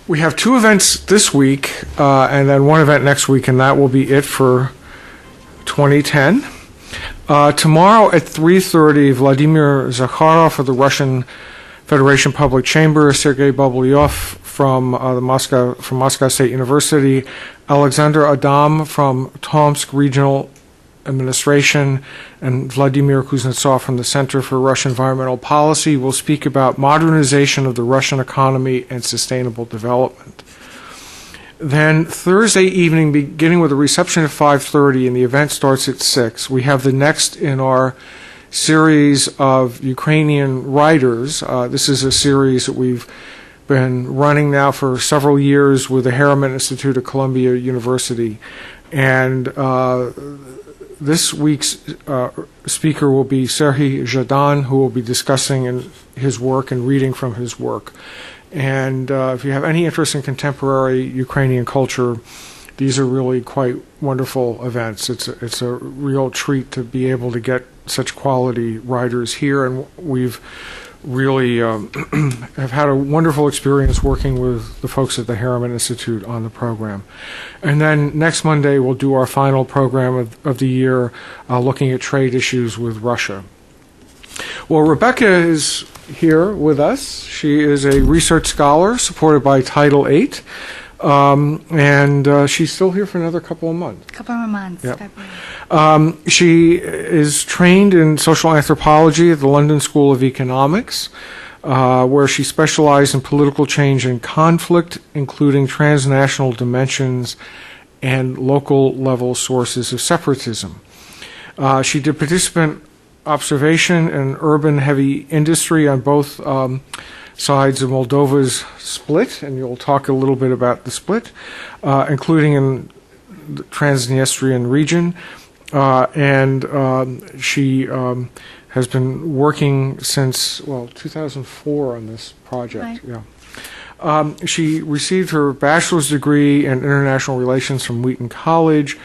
We have two events this week and then one event next week, and that will be it for 2010. Tomorrow at 3:30, Vladimir Zakharov of the Russian Federation Public Chamber, Sergei Bobolyov from Moscow State University, Alexander Adam from Tomsk Regional Administration, and Vladimir Kuznetsov from the Center for Russian Environmental Policy will speak about modernization of the Russian economy and sustainable development. Then Thursday evening, beginning with a reception at 5:30, and the event starts at 6, we have the next in our series of Ukrainian writers. This is a series that we've been running now for several years with the Harriman Institute at Columbia University. And this week's speaker will be Serhiy Zhadan, who will be discussing his work and reading from his work. And if you have any interest in contemporary Ukrainian culture, these are really quite wonderful events. It's a real treat to be able to get such quality writers here, and we've really have had a wonderful experience working with the folks at the Harriman Institute on the program. And then next Monday we'll do our final program of the year, looking at trade issues with Russia. Well, Rebecca is here with us. She is a research scholar supported by Title VIII. And she's still here for another couple of months. Couple more months. Yep. She is trained in social anthropology at the London School of Economics, where she specialized in political change and conflict, including transnational dimensions and local level sources of separatism. She did participant observation and urban heavy industry on both sides of Moldova's split, and you'll talk a little bit about the split, including in the Transnistrian region. And she has been working since, 2004 on this project. Right. Yeah. She received her bachelor's degree in international relations from Wheaton College,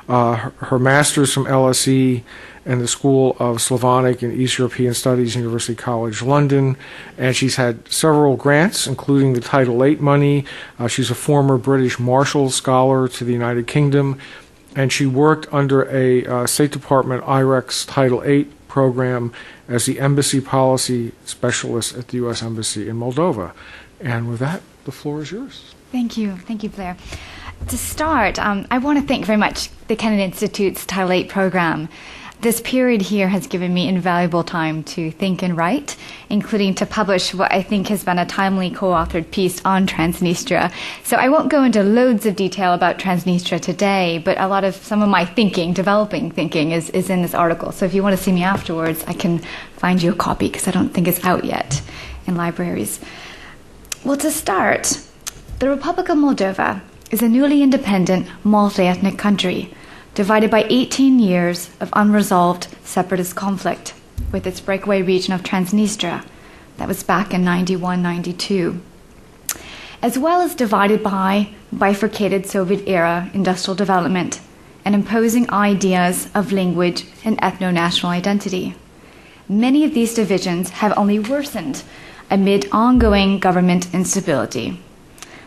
her master's from LSE and the School of Slavonic and East European Studies, University College London, and she's had several grants, including the Title VIII money. She's a former British Marshall Scholar to the United Kingdom, and she worked under a State Department IREX Title VIII program as the Embassy Policy Specialist at the U.S. Embassy in Moldova. And with that, the floor is yours. Thank you, Blair. To start, I want to thank very much the Kennan Institute's Title VIII program. This period here has given me invaluable time to think and write, including to publish what I think has been a timely co-authored piece on Transnistria. So I won't go into loads of detail about Transnistria today, but some of my developing thinking is in this article. So if you want to see me afterwards, I can find you a copy because I don't think it's out yet in libraries. Well, to start, the Republic of Moldova is a newly independent, multi-ethnic country divided by 18 years of unresolved separatist conflict with its breakaway region of Transnistria. That was back in 91-92. As well as divided by bifurcated Soviet-era industrial development and imposing ideas of language and ethno-national identity. Many of these divisions have only worsened amid ongoing government instability.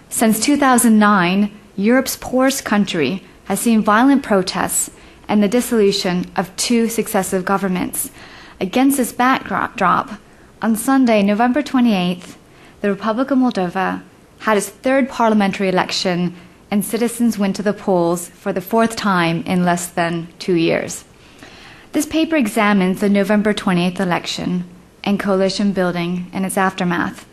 Since 2009, Europe's poorest country has seen violent protests and the dissolution of 2 successive governments. Against this backdrop, on Sunday, November 28th, the Republic of Moldova had its 3rd parliamentary election, and citizens went to the polls for the 4th time in less than 2 years. This paper examines the November 28th election and coalition building and its aftermath.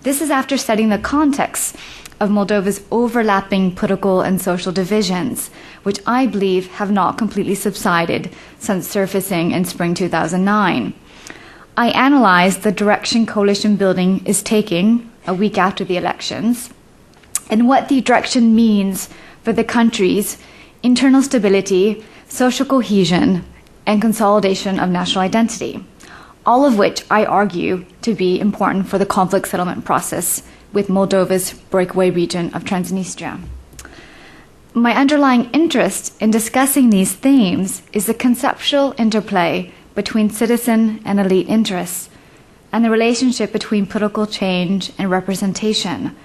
This is after studying the context of Moldova's overlapping political and social divisions, which I believe have not completely subsided since surfacing in spring 2009. I analyzed the direction coalition building is taking a week after the elections and what the direction means for the country's internal stability, social cohesion, and consolidation of national identity, all of which I argue to be important for the conflict settlement process with Moldova's breakaway region of Transnistria. My underlying interest in discussing these themes is the conceptual interplay between citizen and elite interests and the relationship between political change and representation,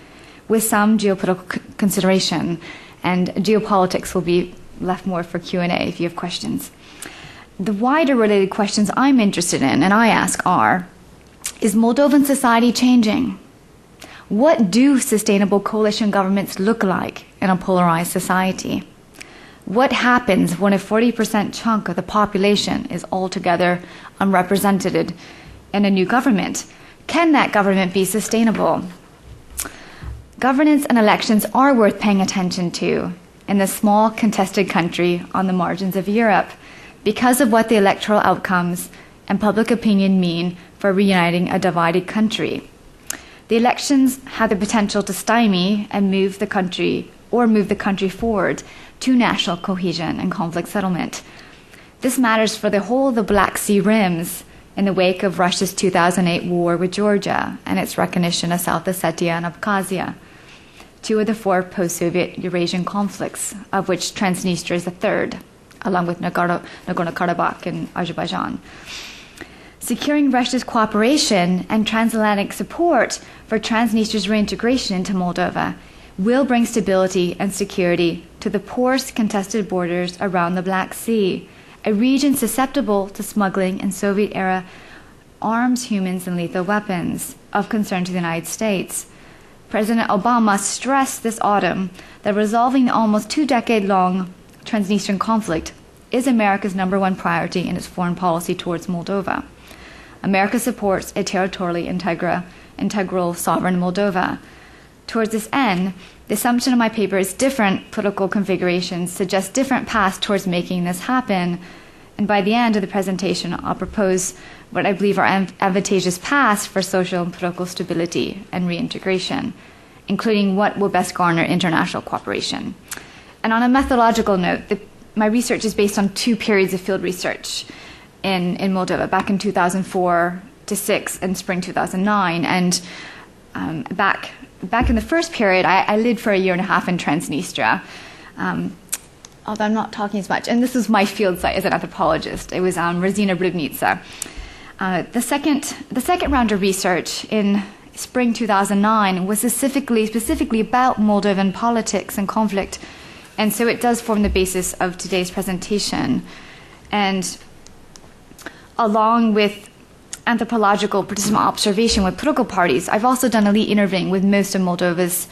with some geopolitical consideration. And geopolitics will be left more for Q&A if you have questions. The wider related questions I'm interested in, and I ask are, is Moldovan society changing? What do sustainable coalition governments look like in a polarized society? What happens when a 40% chunk of the population is altogether unrepresented in a new government? Can that government be sustainable? Governance and elections are worth paying attention to in this small contested country on the margins of Europe because of what the electoral outcomes and public opinion mean for reuniting a divided country. The elections have the potential to stymie and move the country forward to national cohesion and conflict settlement. This matters for the whole of the Black Sea rims in the wake of Russia's 2008 war with Georgia and its recognition of South Ossetia and Abkhazia, two of the four post-Soviet Eurasian conflicts, of which Transnistria is the third, along with Nagorno-Karabakh and Azerbaijan. Securing Russia's cooperation and transatlantic support for Transnistria's reintegration into Moldova will bring stability and security to the porous, contested borders around the Black Sea, a region susceptible to smuggling in Soviet-era arms, humans, and lethal weapons of concern to the United States. President Obama stressed this autumn that resolving the almost two-decade-long Transnistrian conflict is America's #1 priority in its foreign policy towards Moldova. America supports a territorially integral sovereign Moldova. Towards this end, the assumption of my paper is different political configurations suggest different paths towards making this happen. And by the end of the presentation, I'll propose what I believe are advantageous paths for social and political stability and reintegration, including what will best garner international cooperation. And on a methodological note, my research is based on 2 periods of field research in Moldova, back in 2004 to 6 and spring 2009. And back in the first period, I lived for a year and a half in Transnistria, although I'm not talking as much. And this was my field site as an anthropologist. It was Razina Brivnica. The second round of research in spring 2009 was specifically about Moldovan politics and conflict. And so it does form the basis of today's presentation. And along with anthropological participant observation with political parties, I've also done elite interviewing with most of Moldova's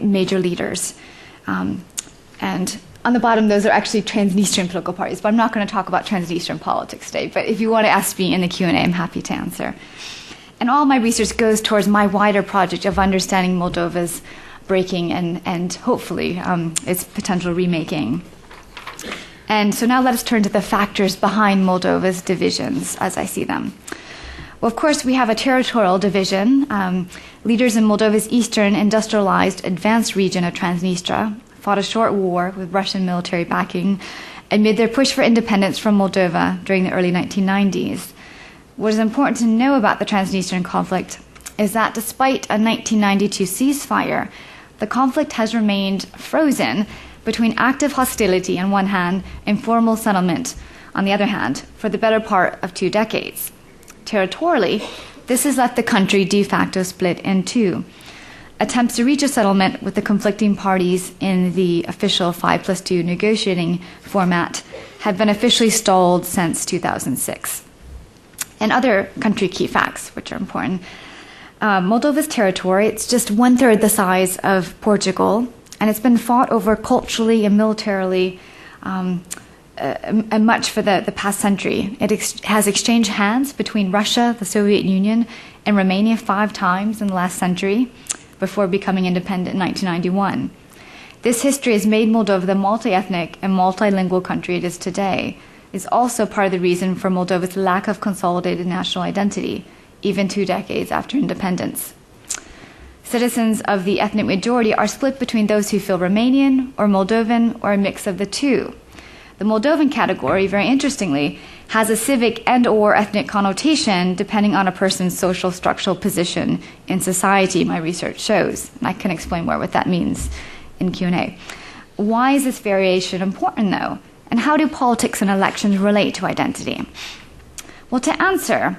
major leaders. And on the bottom, those are actually Transnistrian political parties, but I'm not going to talk about Transnistrian politics today. But if you want to ask me in the Q&A, I'm happy to answer. And all my research goes towards my wider project of understanding Moldova's breaking and hopefully its potential remaking. And so now let us turn to the factors behind Moldova's divisions as I see them. Well, of course, we have a territorial division. Leaders in Moldova's eastern industrialized advanced region of Transnistria fought a short war with Russian military backing amid their push for independence from Moldova during the early 1990s. What is important to know about the Transnistrian conflict is that despite a 1992 ceasefire, the conflict has remained frozen between active hostility on one hand and formal settlement on the other hand for the better part of 2 decades. Territorially, this has left the country de facto split in two. Attempts to reach a settlement with the conflicting parties in the official 5+2 negotiating format have been officially stalled since 2006. And other country key facts, which are important. Moldova's territory, it's just 1/3 the size of Portugal, and it's been fought over culturally and militarily and much for the past century. It has exchanged hands between Russia, the Soviet Union, and Romania 5 times in the last century before becoming independent in 1991. This history has made Moldova the multi-ethnic and multilingual country it is today. It's also part of the reason for Moldova's lack of consolidated national identity, even 2 decades after independence. Citizens of the ethnic majority are split between those who feel Romanian or Moldovan or a mix of the two. The Moldovan category, very interestingly, has a civic and/or ethnic connotation depending on a person's social structural position in society, my research shows. And I can explain more what that means in Q&A. Why is this variation important, though? And how do politics and elections relate to identity? Well, to answer,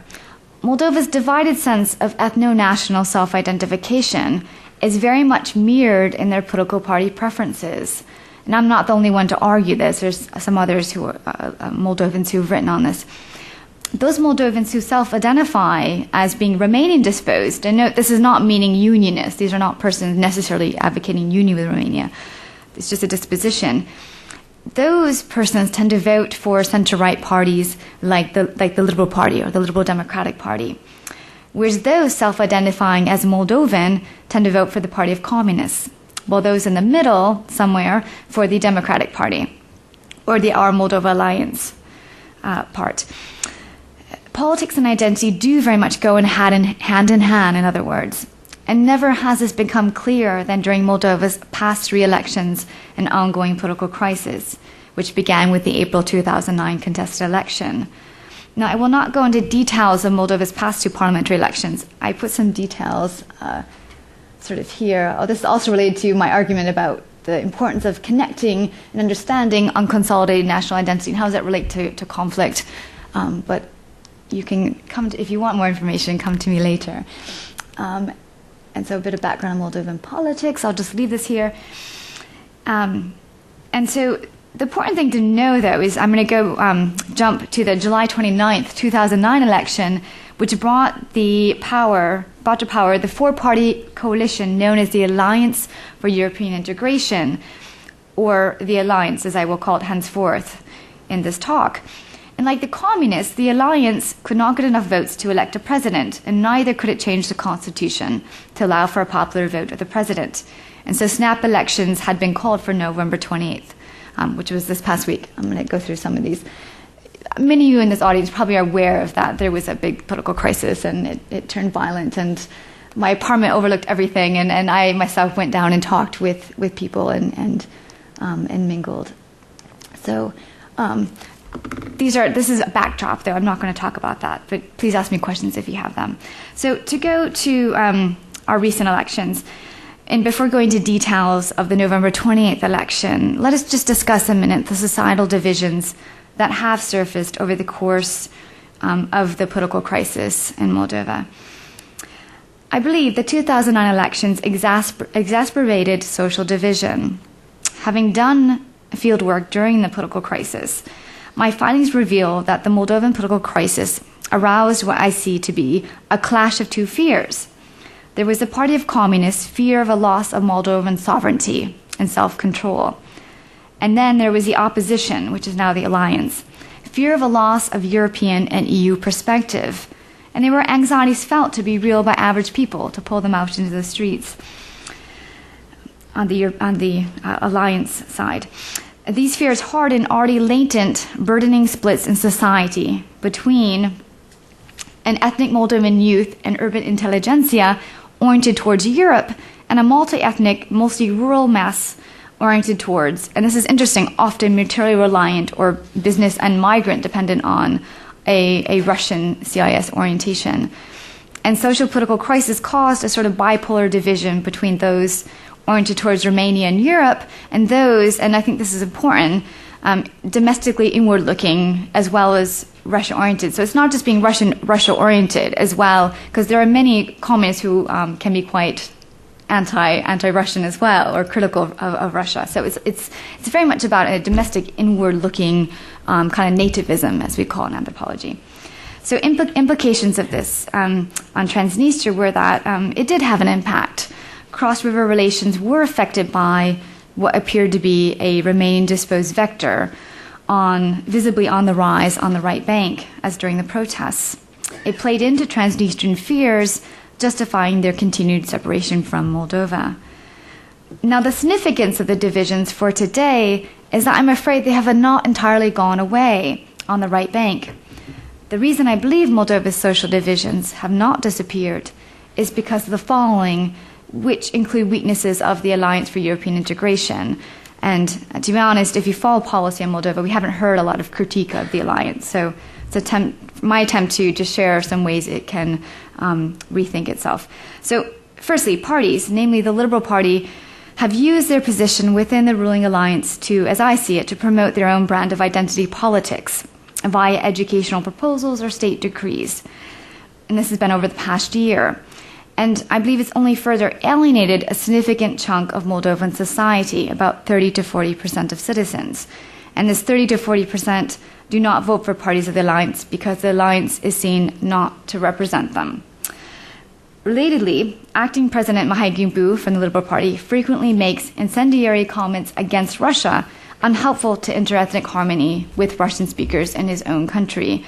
Moldova's divided sense of ethno-national self-identification is very much mirrored in their political party preferences. And I'm not the only one to argue this. There's some others who are Moldovans who've written on this. Those Moldovans who self-identify as being Romanian disposed, and note this is not meaning unionists. These are not persons necessarily advocating union with Romania. It's just a disposition. Those persons tend to vote for center-right parties like the Liberal Party or the Liberal Democratic Party, whereas those self-identifying as Moldovan tend to vote for the Party of Communists, while those in the middle, somewhere, for the Democratic Party, or the Our Moldova Alliance part. Politics and identity do very much go hand in hand, in other words. And never has this become clearer than during Moldova's past 3 elections and ongoing political crisis, which began with the April 2009 contested election. Now, I will not go into details of Moldova's past 2 parliamentary elections. I put some details sort of here. Oh, this is also related to my argument about the importance of connecting and understanding unconsolidated national identity and how does that relate to conflict. But you can come to, if you want more information, come to me later. And so a bit of background on Moldovan politics. I'll just leave this here. And so the important thing to know, though, is I'm going to go jump to the July 29th, 2009 election, which brought to power the 4-party coalition known as the Alliance for European Integration, or the Alliance, as I will call it henceforth in this talk. And like the communists, the alliance could not get enough votes to elect a president, and neither could it change the constitution to allow for a popular vote of the president. And so snap elections had been called for November 28th, which was this past week. I'm going to go through some of these. Many of you in this audience probably are aware of that. There was a big political crisis, and it turned violent, and my apartment overlooked everything, and I myself went down and talked with people and mingled. So this is a backdrop, though. I'm not going to talk about that, but please ask me questions if you have them. So to go to our recent elections, and before going to details of the November 28th election, let us just discuss a minute the societal divisions that have surfaced over the course of the political crisis in Moldova. I believe the 2009 elections exacerbated social division. Having done fieldwork during the political crisis, my findings reveal that the Moldovan political crisis aroused what I see to be a clash of 2 fears. There was the Party of Communists' fear of a loss of Moldovan sovereignty and self-control. And then there was the opposition, which is now the alliance, fear of a loss of European and EU perspective. And there were anxieties felt to be real by average people to pull them out into the streets on the alliance side. These fears harden already latent, burdening splits in society between an ethnic Moldovan youth and urban intelligentsia oriented towards Europe and a multi-ethnic, mostly rural mass oriented towards, and this is interesting, often materially reliant or business and migrant dependent on a Russian CIS orientation. And social political crisis caused a sort of bipolar division between those oriented towards Romania and Europe, and those, and I think this is important, domestically inward-looking as well as Russia-oriented. So it's not just being Russia-oriented as well, because there are many communists who can be quite anti-Russian as well, or critical of Russia. So it's very much about a domestic inward-looking kind of nativism, as we call it in anthropology. So implications of this on Transnistria were that it did have an impact. Cross-river relations were affected by what appeared to be a Romanian-disposed vector visibly on the rise on the right bank, as during the protests. It played into Transnistrian fears, justifying their continued separation from Moldova. Now, the significance of the divisions for today is that I'm afraid they have not entirely gone away on the right bank. The reason I believe Moldova's social divisions have not disappeared is because of the following, which include weaknesses of the Alliance for European Integration. And to be honest, if you follow policy in Moldova, we haven't heard a lot of critique of the alliance. So it's my attempt to just share some ways it can rethink itself. So firstly, parties, namely the Liberal Party, have used their position within the ruling alliance to, as I see it, to promote their own brand of identity politics via educational proposals or state decrees. And this has been over the past year. And I believe it's only further alienated a significant chunk of Moldovan society, about 30 to 40% of citizens. And this 30 to 40% do not vote for parties of the alliance because the alliance is seen not to represent them. Relatedly, acting President Mihai Gimbu from the Liberal Party frequently makes incendiary comments against Russia, unhelpful to interethnic harmony with Russian speakers in his own country.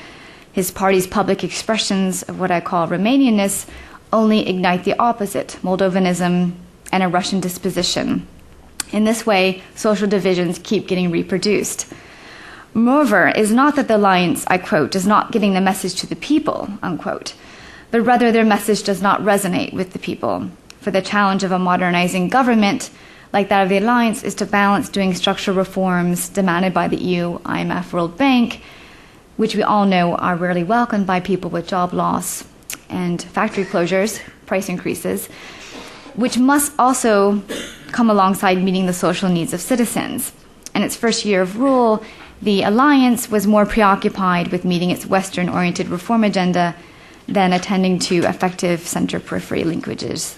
His party's public expressions of what I call Romanianness only ignite the opposite, Moldovanism and a Russian disposition. In this way, social divisions keep getting reproduced. Moreover, it is not that the alliance, I quote, is not getting the message to the people, unquote, but rather their message does not resonate with the people. For the challenge of a modernizing government, like that of the alliance, is to balance doing structural reforms demanded by the EU, IMF, World Bank, which we all know are rarely welcomed by people with job loss and factory closures, price increases, which must also come alongside meeting the social needs of citizens. In its first year of rule, the alliance was more preoccupied with meeting its Western-oriented reform agenda than attending to effective center-periphery linkages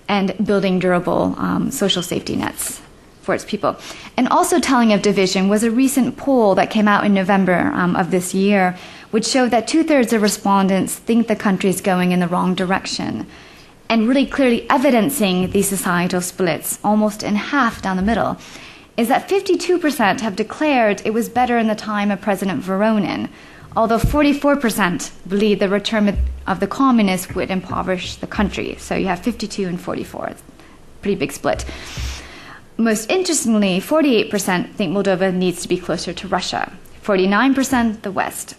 and building durable social safety nets for its people. And also telling of division was a recent poll that came out in November of this year, which showed that 2/3 of respondents think the country is going in the wrong direction, and really clearly evidencing these societal splits, almost in half down the middle, is that 52% have declared it was better in the time of President Voronin, although 44% believe the return of the communists would impoverish the country. So you have 52 and 44, it's a pretty big split. Most interestingly, 48% think Moldova needs to be closer to Russia, 49% the West.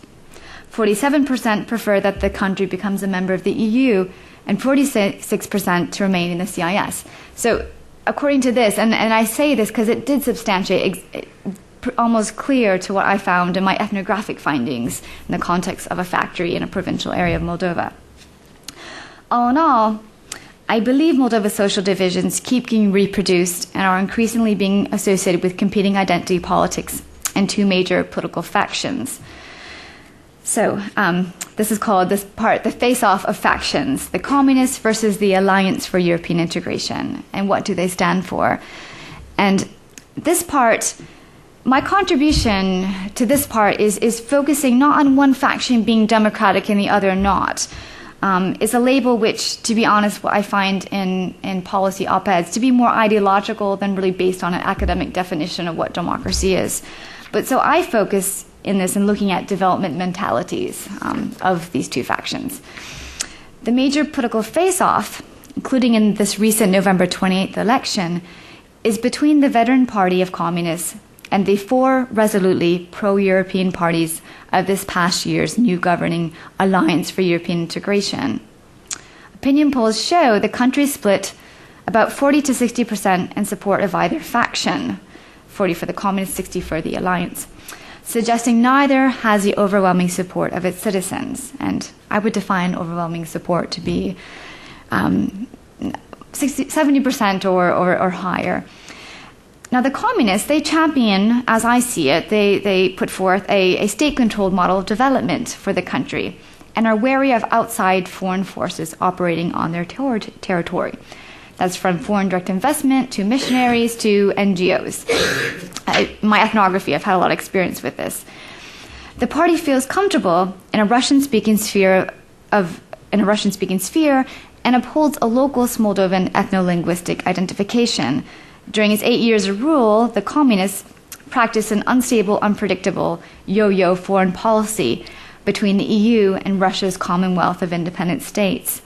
47% prefer that the country becomes a member of the EU, and 46% to remain in the CIS. So according to this, and I say this because it did substantiate almost clear to what I found in my ethnographic findings in the context of a factory in a provincial area of Moldova. All in all, I believe Moldova's social divisions keep getting reproduced and are increasingly being associated with competing identity politics and two major political factions. So this is called, this part, the face-off of factions, the communists versus the Alliance for European Integration, and what do they stand for? And this part, my contribution to this part is focusing not on one faction being democratic and the other not. It's a label which, to be honest, what I find in policy op-eds to be more ideological than really based on an academic definition of what democracy is. But so I focus in this and looking at development mentalities of these two factions. The major political face-off, including in this recent November 28th election, is between the veteran party of communists and the four resolutely pro-European parties of this past year's new governing Alliance for European Integration. Opinion polls show the country split about 40 to 60% in support of either faction, 40 for the communists, 60 for the alliance, suggesting neither has the overwhelming support of its citizens. And I would define overwhelming support to be 70% or higher. Now, the communists, they champion, as I see it, they put forth a state-controlled model of development for the country and are wary of outside foreign forces operating on their territory. That's from foreign direct investment to missionaries to NGOs. My ethnography, I've had a lot of experience with this. The party feels comfortable in a Russian-speaking sphere and upholds a local Moldovan ethno-linguistic identification. During its 8 years of rule, the communists practiced an unstable, unpredictable yo-yo foreign policy between the EU and Russia's Commonwealth of Independent States.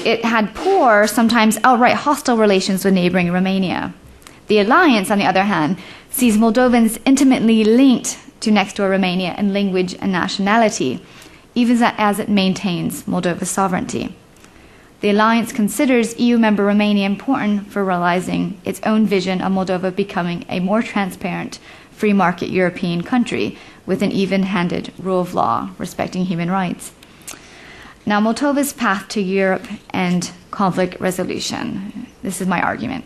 It had poor, sometimes outright hostile relations with neighboring Romania. The alliance, on the other hand, sees Moldovans intimately linked to next-door Romania in language and nationality, even as it maintains Moldova's sovereignty. The alliance considers EU member Romania important for realizing its own vision of Moldova becoming a more transparent, free market European country with an even-handed rule of law, respecting human rights. Now, Moldova's path to Europe and conflict resolution. This is my argument.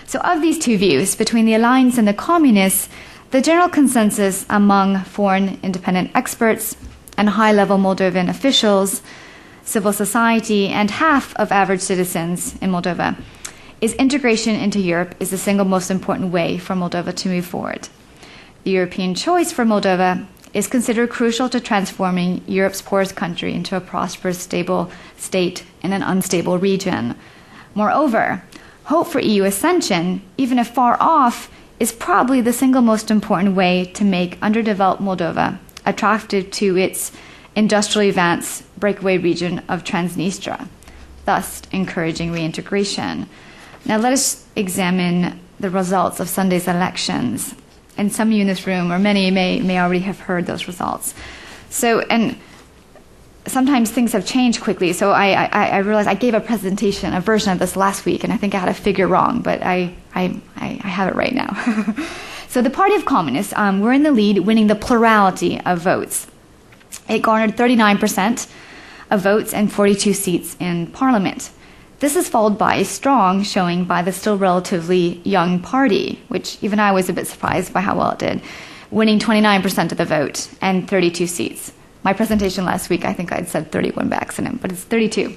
So of these two views, between the alliance and the communists, the general consensus among foreign independent experts and high-level Moldovan officials civil society, and half of average citizens in Moldova, is integration into Europe is the single most important way for Moldova to move forward. The European choice for Moldova is considered crucial to transforming Europe's poorest country into a prosperous, stable state in an unstable region. Moreover, hope for EU ascension, even if far off, is probably the single most important way to make underdeveloped Moldova attractive to its industrially advanced breakaway region of Transnistria, thus encouraging reintegration. Now let us examine the results of Sunday's elections. And some of you in this room, or many, may already have heard those results. So, and sometimes things have changed quickly. So I realized I gave a presentation, a version of this last week, and I think I had a figure wrong, but I have it right now. So the Party of Communists were in the lead, winning the plurality of votes. It garnered 39% of votes and 42 seats in Parliament. This is followed by a strong showing by the still relatively young party, which even I was a bit surprised by how well it did, winning 29% of the vote and 32 seats. My presentation last week, I think I'd said 31 by accident, but it's 32.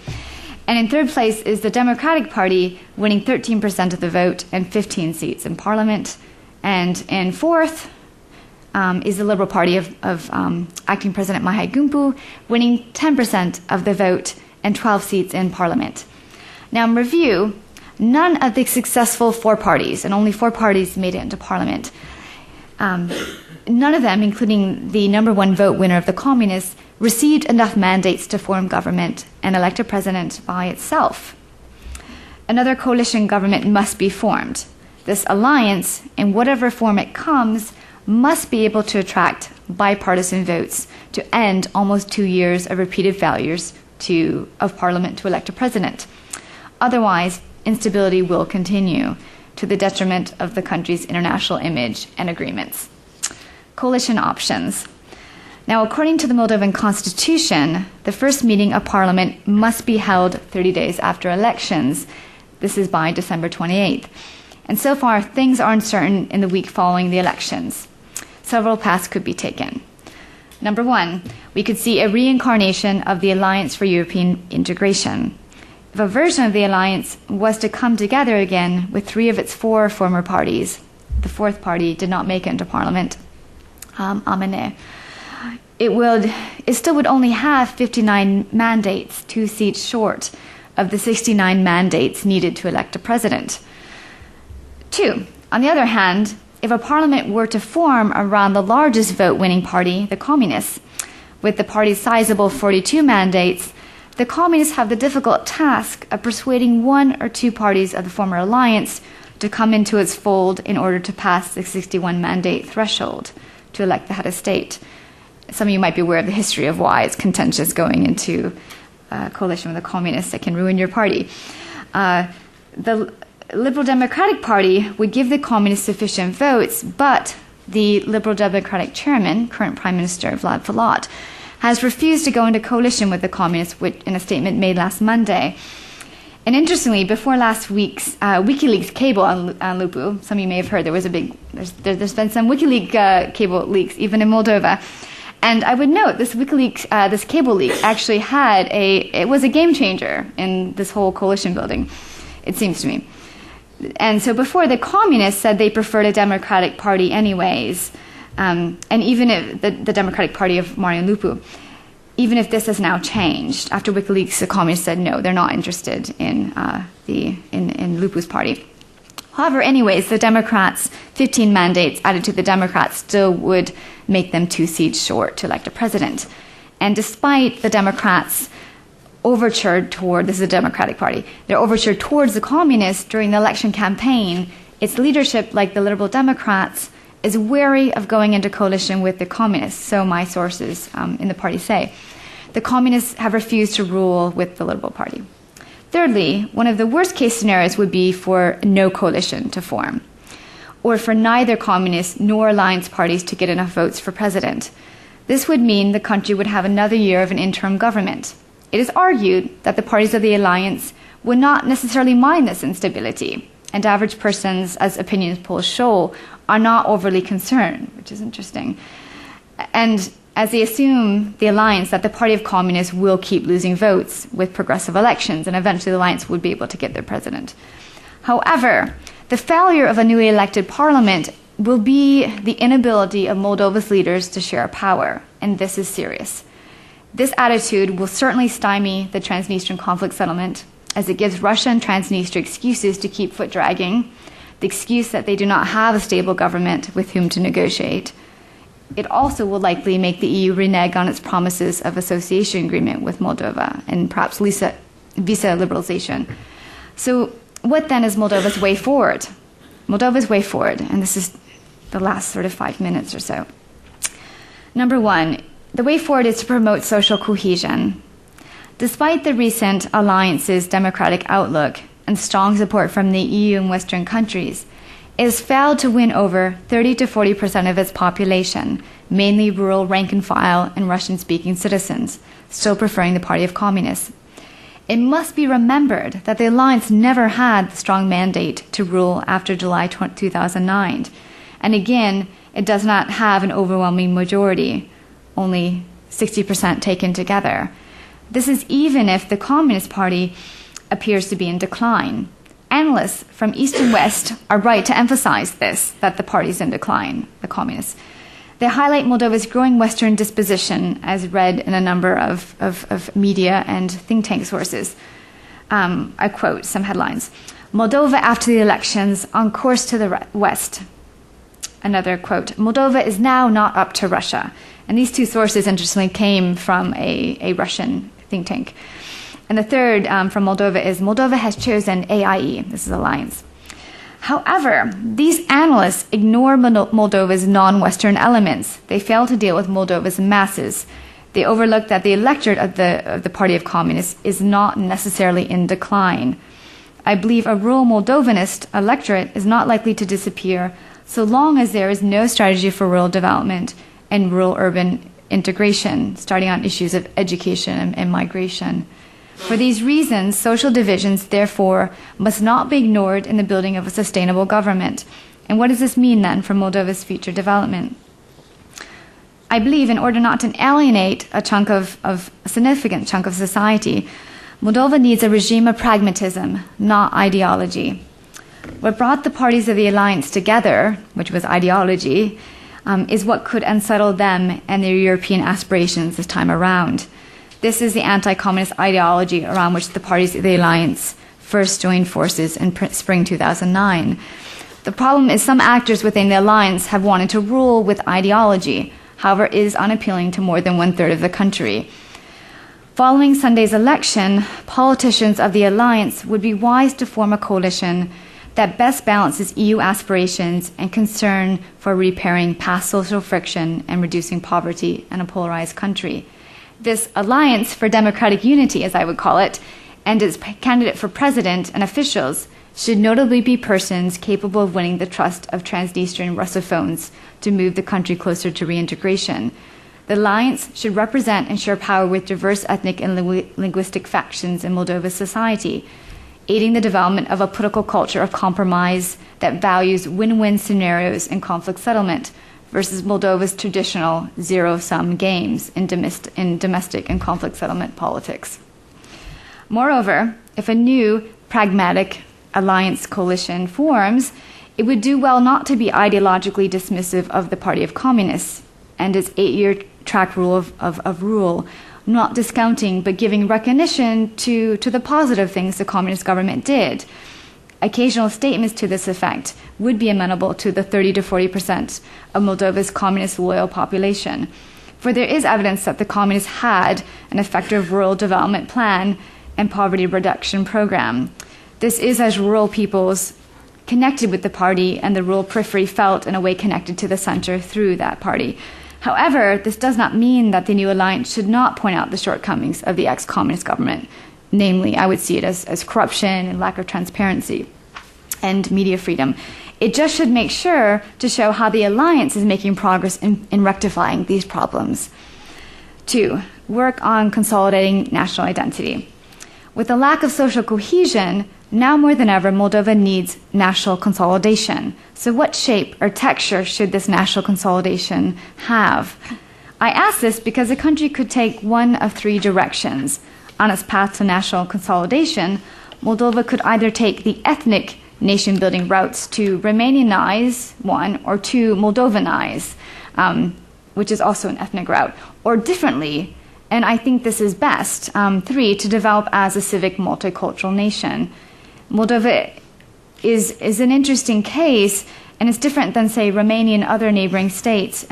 And in third place is the Democratic Party, winning 13% of the vote and 15 seats in Parliament. And in fourth is the Liberal Party of Acting President Mahai Gumpu, winning 10% of the vote and 12 seats in Parliament. Now, in review, none of the successful four parties, and only four parties made it into Parliament, none of them, including the number one vote winner of the Communists, received enough mandates to form government and elect a president by itself. Another coalition government must be formed. This alliance, in whatever form it comes, must be able to attract bipartisan votes to end almost 2 years of repeated failures of Parliament to elect a president. Otherwise, instability will continue to the detriment of the country's international image and agreements. Coalition options. Now, according to the Moldovan Constitution, the first meeting of Parliament must be held 30 days after elections. This is by December 28th. And so far, things are uncertain in the week following the elections. Several paths could be taken. Number one, we could see a reincarnation of the Alliance for European Integration. If a version of the alliance was to come together again with three of its four former parties, the fourth party did not make it into Parliament, Amene, it still would only have 59 mandates, 2 seats short of the 69 mandates needed to elect a president. Two, on the other hand, if a parliament were to form around the largest vote-winning party, the Communists, with the party's sizable 42 mandates, the Communists have the difficult task of persuading one or two parties of the former alliance to come into its fold in order to pass the 61 mandate threshold to elect the head of state. Some of you might be aware of the history of why it's contentious going into a coalition with the Communists that can ruin your party. The Liberal Democratic Party would give the Communists sufficient votes, but the Liberal Democratic chairman, current Prime Minister Vlad Filat, has refused to go into coalition with the Communists in a statement made last Monday. And interestingly, before last week's WikiLeaks cable on Lupu, some of you may have heard there's been some WikiLeaks cable leaks even in Moldova. And I would note this WikiLeaks, this cable leak actually it was a game changer in this whole coalition building, it seems to me. And so before, the Communists said they preferred a Democratic Party anyways, and even if the Democratic Party of Marian Lupu, even if this has now changed, after WikiLeaks, the Communists said no, they're not interested in Lupu's party. However, anyways, the Democrats, 15 mandates added to the Democrats still would make them 2 seats short to elect a president. And despite the Democrats' overture this is the Democratic Party, their overture towards the Communists during the election campaign, its leadership, like the Liberal Democrats, is wary of going into coalition with the Communists, so my sources in the party say. The Communists have refused to rule with the Liberal Party. Thirdly, one of the worst-case scenarios would be for no coalition to form, or for neither Communist nor alliance parties to get enough votes for president. This would mean the country would have another year of an interim government. It is argued that the parties of the alliance would not necessarily mind this instability, and average persons, as opinion polls show, are not overly concerned, which is interesting. And as they assume the alliance that the Party of Communists will keep losing votes with progressive elections, and eventually the alliance would be able to get their president. However, the failure of a newly elected parliament will be the inability of Moldova's leaders to share power, and this is serious. This attitude will certainly stymie the Transnistrian conflict settlement, as it gives Russia and Transnistria excuses to keep foot-dragging, the excuse that they do not have a stable government with whom to negotiate. It also will likely make the EU renege on its promises of association agreement with Moldova and perhaps visa liberalization. So what then is Moldova's way forward? Moldova's way forward, and this is the last sort of 5 minutes or so. Number one, the way forward is to promote social cohesion. Despite the recent alliance's democratic outlook and strong support from the EU and Western countries, it has failed to win over 30 to 40% of its population, mainly rural rank-and-file and Russian-speaking citizens, still preferring the Party of Communists. It must be remembered that the alliance never had the strong mandate to rule after July 2009. And again, it does not have an overwhelming majority, only 60% taken together. This is even if the Communist Party appears to be in decline. Analysts from East and West are right to emphasize this, that the party is in decline, the Communists. They highlight Moldova's growing Western disposition, as read in a number of media and think tank sources. I quote some headlines. Moldova after the elections on course to the West. Another quote, Moldova is now not up to Russia. And these two sources, interestingly, came from a Russian think tank. And the third from Moldova is Moldova has chosen AIE. This is alliance. However, these analysts ignore Moldova's non-Western elements. They fail to deal with Moldova's masses. They overlook that the electorate of the Party of Communists is not necessarily in decline. I believe a rural Moldovanist electorate is not likely to disappear so long as there is no strategy for rural development and rural-urban integration, starting on issues of education and migration. For these reasons, social divisions, therefore, must not be ignored in the building of a sustainable government. And what does this mean, then, for Moldova's future development? I believe in order not to alienate a significant chunk of society, Moldova needs a regime of pragmatism, not ideology. What brought the parties of the alliance together, which was ideology, is what could unsettle them and their European aspirations this time around. This is the anti-communist ideology around which the parties of the alliance first joined forces in spring 2009. The problem is some actors within the alliance have wanted to rule with ideology, however, it is unappealing to more than one-third of the country. Following Sunday's election, politicians of the alliance would be wise to form a coalition that best balances EU aspirations and concern for repairing past social friction and reducing poverty in a polarized country. This alliance for democratic unity, as I would call it, and its candidate for president and officials should notably be persons capable of winning the trust of Transnistrian Russophones to move the country closer to reintegration. The alliance should represent and share power with diverse ethnic and linguistic factions in Moldova's society, aiding the development of a political culture of compromise that values win-win scenarios in conflict settlement versus Moldova's traditional zero-sum games in domestic and conflict settlement politics. Moreover, if a new pragmatic alliance coalition forms, it would do well not to be ideologically dismissive of the Party of Communists and its 8-year track rule of rule, not discounting but giving recognition to the positive things the communist government did. Occasional statements to this effect would be amenable to the 30 to 40% of Moldova's communist loyal population. For there is evidence that the communists had an effective rural development plan and poverty reduction program. This is as rural peoples connected with the party and the rural periphery felt in a way connected to the center through that party. However, this does not mean that the new alliance should not point out the shortcomings of the ex-communist government. Namely, I would see it as corruption and lack of transparency and media freedom. It just should make sure to show how the alliance is making progress in rectifying these problems. 2, work on consolidating national identity. With the lack of social cohesion, now more than ever, Moldova needs national consolidation. So what shape or texture should this national consolidation have? I ask this because the country could take one of three directions. On its path to national consolidation, Moldova could either take the ethnic nation-building routes to Romanianize, one, or to Moldovanize, which is also an ethnic route, or differently, and I think this is best, three, to develop as a civic multicultural nation. Moldova is an interesting case, and it's different than, say, Romania and other neighboring states.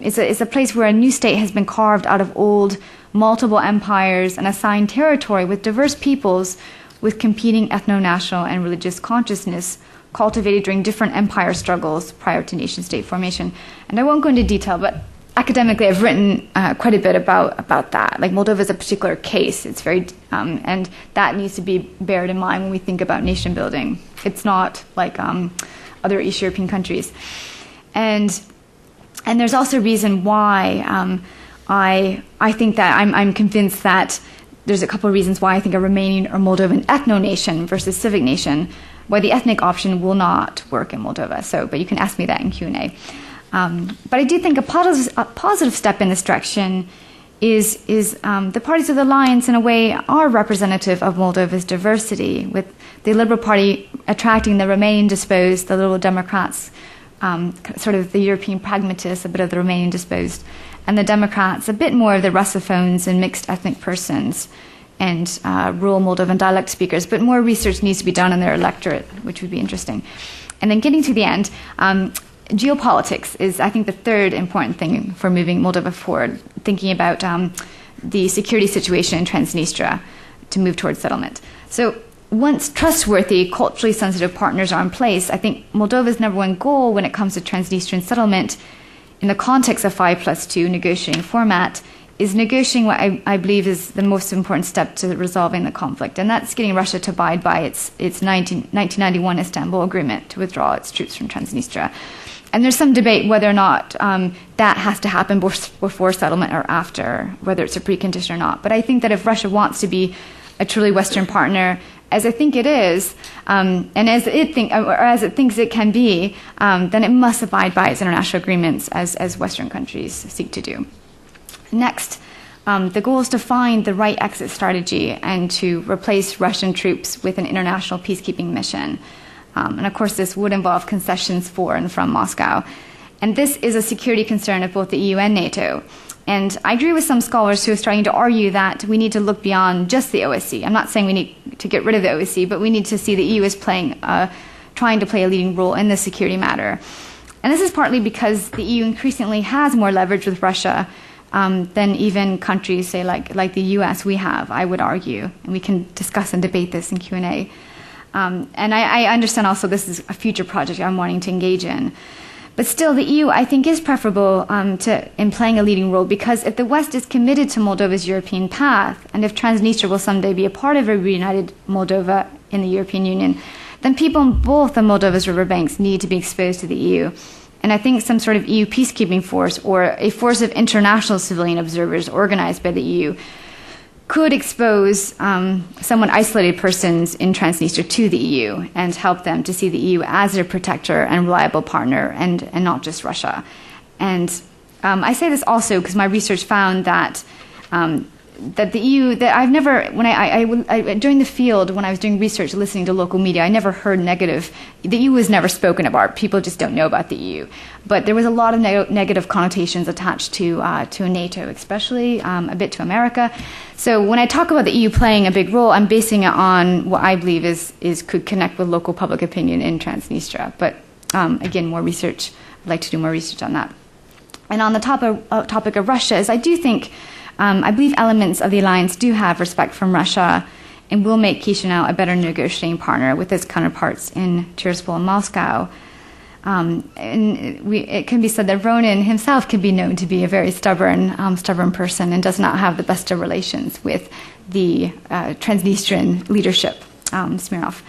It's a place where a new state has been carved out of old, multiple empires and assigned territory with diverse peoples with competing ethno-national and religious consciousness cultivated during different empire struggles prior to nation-state formation. And I won't go into detail, but academically I've written quite a bit about that. Like Moldova is a particular case. It's very, and that needs to be bared in mind when we think about nation building. It's not like other East European countries. And there's also a reason why I think that I'm convinced that there's a couple of reasons why I think a Romanian or Moldovan ethno-nation versus civic nation, why the ethnic option will not work in Moldova. So, but you can ask me that in Q&A. But I do think a positive step in this direction is the parties of the alliance in a way are representative of Moldova's diversity, with the Liberal Party attracting the Romanian disposed, the Liberal Democrats, sort of the European pragmatists, a bit of the Romanian disposed, and the Democrats, a bit more of the Russophones and mixed ethnic persons and rural Moldovan dialect speakers. But more research needs to be done on their electorate, which would be interesting. And then getting to the end, geopolitics is, I think, the third important thing for moving Moldova forward, thinking about the security situation in Transnistria to move towards settlement. So once trustworthy, culturally sensitive partners are in place, I think Moldova's number one goal when it comes to Transnistrian settlement in the context of 5+2 negotiating format is negotiating what I believe is the most important step to resolving the conflict, and that's getting Russia to abide by its 1991 Istanbul Agreement to withdraw its troops from Transnistria. And there's some debate whether or not that has to happen before settlement or after, whether it's a precondition or not. But I think that if Russia wants to be a truly Western partner, as I think it is, and as it thinks it can be, then it must abide by its international agreements as Western countries seek to do. Next, the goal is to find the right exit strategy and to replace Russian troops with an international peacekeeping mission. And of course, this would involve concessions for and from Moscow. And this is a security concern of both the EU and NATO. And I agree with some scholars who are starting to argue that we need to look beyond just the OSCE. I'm not saying we need to get rid of the OSCE, but we need to see the EU as trying to play a leading role in this security matter. And this is partly because the EU increasingly has more leverage with Russia than even countries, say, like the US we have, I would argue. And we can discuss and debate this in Q&A. And I understand also this is a future project I'm wanting to engage in. But still, the EU, I think, is preferable in playing a leading role, because if the West is committed to Moldova's European path, and if Transnistria will someday be a part of a reunited Moldova in the European Union, then people on both of Moldova's riverbanks need to be exposed to the EU. And I think some sort of EU peacekeeping force or a force of international civilian observers organized by the EU could expose somewhat isolated persons in Transnistria to the EU and help them to see the EU as their protector and reliable partner, and not just Russia. And I say this also because my research found that that the EU, that I've never, when I during the field, when I was doing research, listening to local media, I never heard negative. The EU was never spoken about. People just don't know about the EU. But there was a lot of negative connotations attached to NATO, especially a bit to America. So when I talk about the EU playing a big role, I'm basing it on what I believe could connect with local public opinion in Transnistria. But again, more research. I'd like to do more research on that. And on the topic of Russia, is I do think. I believe elements of the alliance do have respect from Russia and will make Chisinau a better negotiating partner with its counterparts in Tiraspol and Moscow. It can be said that Ronin himself can be known to be a very stubborn person and does not have the best of relations with the Transnistrian leadership, Smirnov.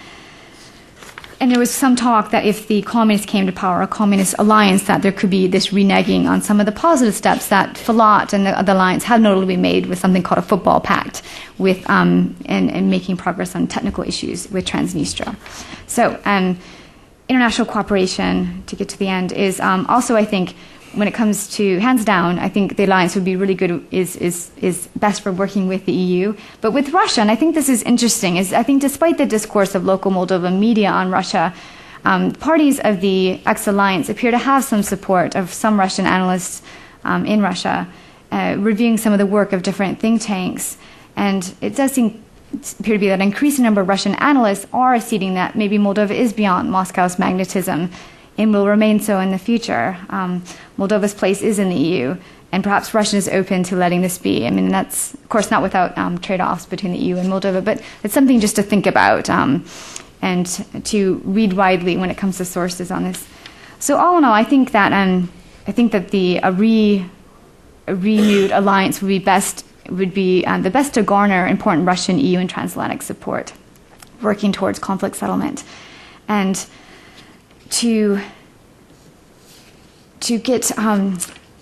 And there was some talk that if the communists came to power, a communist alliance, that there could be this reneging on some of the positive steps that Falat and the alliance had notably made with something called a football pact, with and making progress on technical issues with Transnistria. So international cooperation, to get to the end, is also, I think, when it comes to, hands down, I think the alliance would be really good, is best for working with the EU. But with Russia, and I think this is interesting, is I think despite the discourse of local Moldovan media on Russia, parties of the ex-alliance appear to have some support of some Russian analysts in Russia, reviewing some of the work of different think tanks. And it does appear to be that an increasing number of Russian analysts are acceding that maybe Moldova is beyond Moscow's magnetism and will remain so in the future. Moldova's place is in the EU, and perhaps Russia is open to letting this be. I mean, that's, of course, not without trade-offs between the EU and Moldova, but it's something just to think about and to read widely when it comes to sources on this. So all in all, I think that a renewed alliance would be the best to garner important Russian, EU, and transatlantic support, working towards conflict settlement, and to get to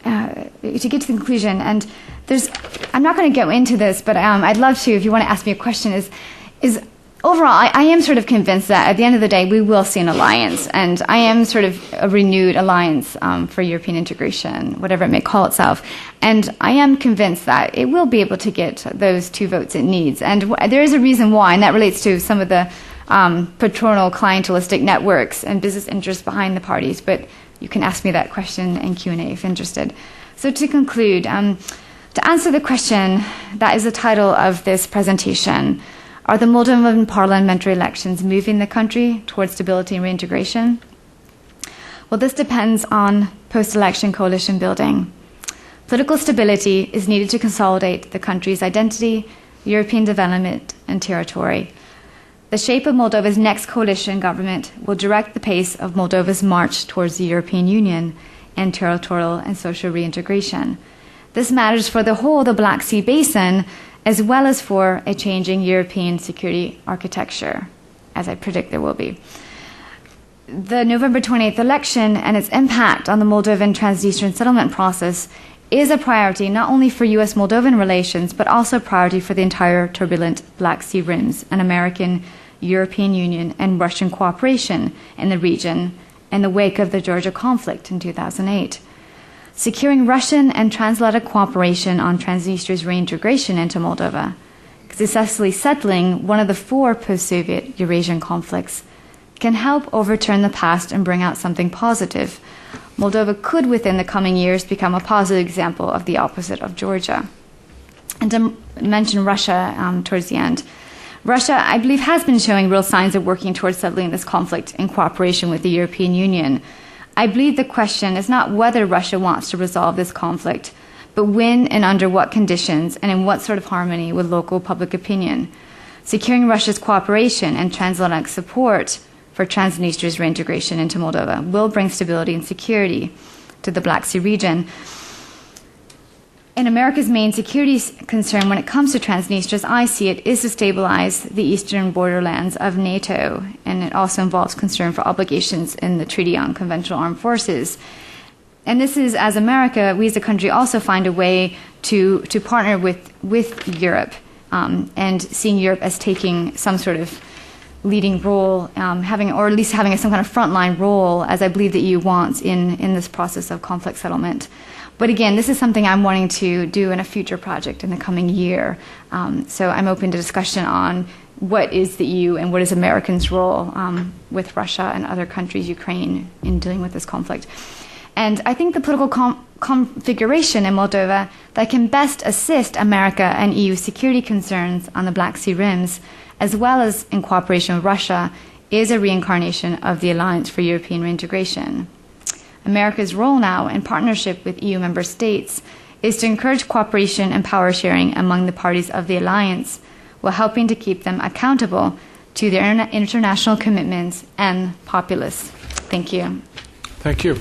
the conclusion. And I'm not going to go into this, but I'd love to, if you want to ask me a question, is overall, I am sort of convinced that at the end of the day, we will see an alliance, and I am sort of a renewed alliance for European integration, whatever it may call itself. And I am convinced that it will be able to get those 2 votes it needs. And there is a reason why, and that relates to some of the patronal clientelistic networks and business interests behind the parties. But you can ask me that question in Q&A if interested. So to conclude, to answer the question that is the title of this presentation, are the Moldovan parliamentary elections moving the country towards stability and reintegration? Well, this depends on post-election coalition building. Political stability is needed to consolidate the country's identity, European development, and territory. The shape of Moldova's next coalition government will direct the pace of Moldova's march towards the European Union and territorial and social reintegration. This matters for the whole of the Black Sea Basin, as well as for a changing European security architecture, as I predict there will be. The November 28th election and its impact on the Moldovan Transnistrian settlement process is a priority not only for U.S.-Moldovan relations, but also a priority for the entire turbulent Black Sea rims and American, European Union, and Russian cooperation in the region in the wake of the Georgia conflict in 2008. Securing Russian and transatlantic cooperation on Transnistria's reintegration into Moldova, successfully settling one of the 4 post-Soviet Eurasian conflicts, can help overturn the past and bring out something positive. Moldova could, within the coming years, become a positive example of the opposite of Georgia. And to mention Russia towards the end, Russia, I believe, has been showing real signs of working towards settling this conflict in cooperation with the European Union. I believe the question is not whether Russia wants to resolve this conflict, but when and under what conditions and in what sort of harmony with local public opinion. Securing Russia's cooperation and transatlantic support for Transnistria's reintegration into Moldova will bring stability and security to the Black Sea region. And America's main security concern when it comes to Transnistria, as I see it, is to stabilize the eastern borderlands of NATO, and it also involves concern for obligations in the Treaty on Conventional Armed Forces. And this is, as America, we as a country also find a way to partner with Europe, and seeing Europe as taking some sort of leading role, having some kind of frontline role, as I believe the EU wants in this process of conflict settlement. But again, this is something I'm wanting to do in a future project in the coming year. So I'm open to discussion on what is the EU and what is Americans' role with Russia and other countries, Ukraine, in dealing with this conflict. And I think the political configuration in Moldova that can best assist America and EU security concerns on the Black Sea rims, as well as in cooperation with Russia, is a reincarnation of the Alliance for European Reintegration. America's role now, in partnership with EU member states, is to encourage cooperation and power sharing among the parties of the alliance, while helping to keep them accountable to their international commitments and populace. Thank you. Thank you.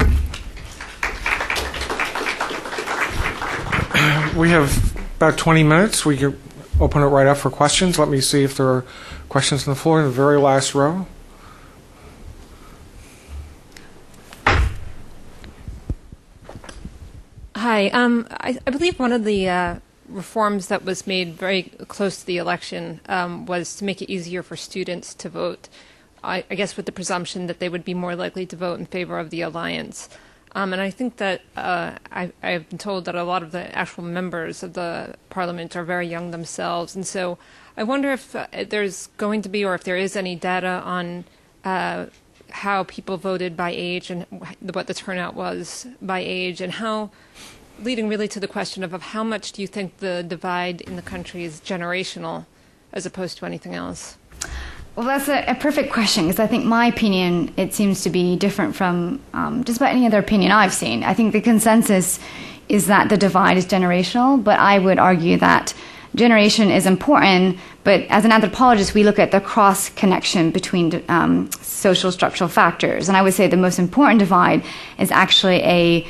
We have about 20 minutes. We can open it right up for questions. Let me see if there are questions on the floor in the very last row. Hi. I believe one of the reforms that was made very close to the election was to make it easier for students to vote, I guess with the presumption that they would be more likely to vote in favor of the alliance. And I think that I've been told that a lot of the actual members of the parliament are very young themselves. And so I wonder if there's going to be, or if there is any data on how people voted by age and what the turnout was by age, and how, leading really to the question of how much do you think the divide in the country is generational as opposed to anything else? Well, that's a perfect question, because I think my opinion, it seems to be different from just about any other opinion I've seen. I think the consensus is that the divide is generational, but I would argue that generation is important, but as an anthropologist, we look at the cross-connection between social structural factors. And I would say the most important divide is actually a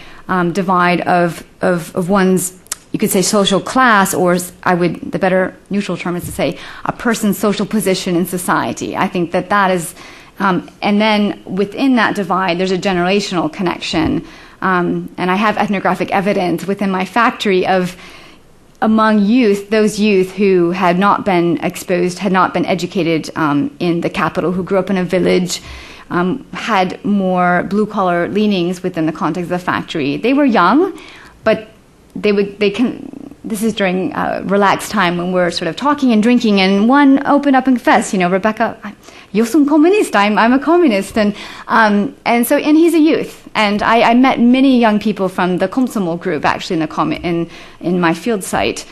divide of one's, you could say, social class, or the better neutral term is to say a person's social position in society. I think that is, and then within that divide, there's a generational connection. And I have ethnographic evidence within my factory of, among youth, those youth who had not been exposed, had not been educated in the capital, who grew up in a village, had more blue-collar leanings within the context of the factory. They were young, but this is during relaxed time when we're sort of talking and drinking, and one opened up and confessed, Rebecca, yo soy communist, I'm a communist, and he's a youth. And I met many young people from the Komsomol group, actually, in my field site.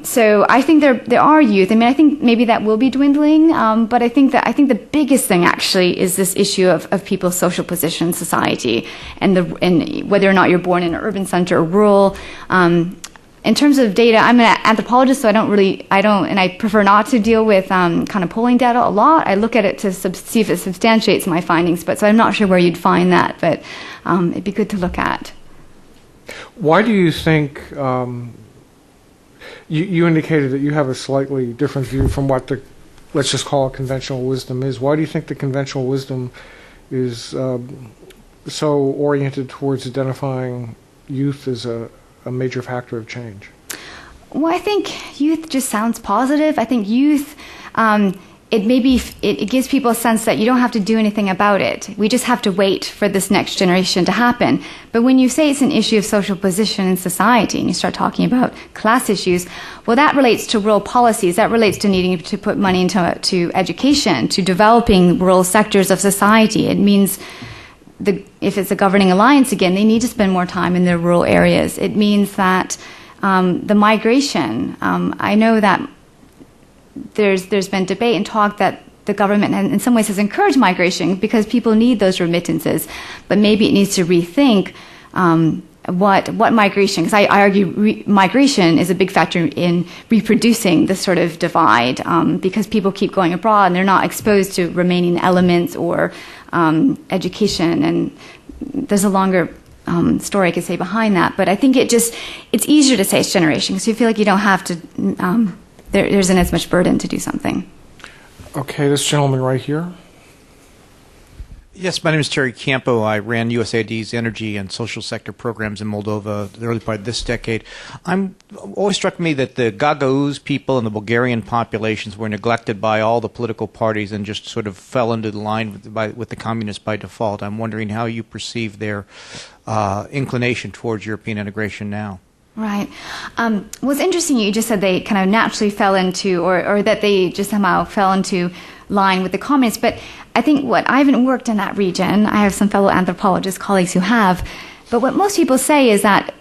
So I think there are youth. I mean, I think maybe that will be dwindling, but I think the biggest thing actually is this issue of people's social position in society, and whether or not you're born in an urban center or rural. In terms of data, I'm an anthropologist, so I prefer not to deal with kind of polling data a lot. I look at it to see if it substantiates my findings, so I'm not sure where you'd find that, but it'd be good to look at. Why do you think, you indicated that you have a slightly different view from what let's just call it conventional wisdom is. Why do you think the conventional wisdom is so oriented towards identifying youth as a major factor of change? Well, I think youth just sounds positive. I think youth, it gives people a sense that you don't have to do anything about it. We just have to wait for this next generation to happen. But when you say it's an issue of social position in society, and you start talking about class issues, well, that relates to rural policies. That relates to needing to put money into education, to developing rural sectors of society. It means if it's a governing alliance again, they need to spend more time in their rural areas. It means that the migration, I know that there's been debate and talk that the government in some ways has encouraged migration because people need those remittances, but maybe it needs to rethink what migration, because I argue migration is a big factor in reproducing this sort of divide, because people keep going abroad and they're not exposed to remaining elements or education, and there's a longer story I could say behind that, but I think it's easier to say it's generation, because you feel like you don't have to, there isn't as much burden to do something. Okay, this gentleman right here. Yes, my name is Terry Campo. I ran USAID's energy and social sector programs in Moldova the early part of this decade. Always struck me that the Gagauz people and the Bulgarian populations were neglected by all the political parties and just sort of fell into the line with the communists by default. I'm wondering how you perceive their inclination towards European integration now. Right. Well, it's interesting you just said they kind of naturally fell into, or that they just somehow fell into line with the communists. But I think I haven't worked in that region. I have some fellow anthropologist colleagues who have. But what most people say is that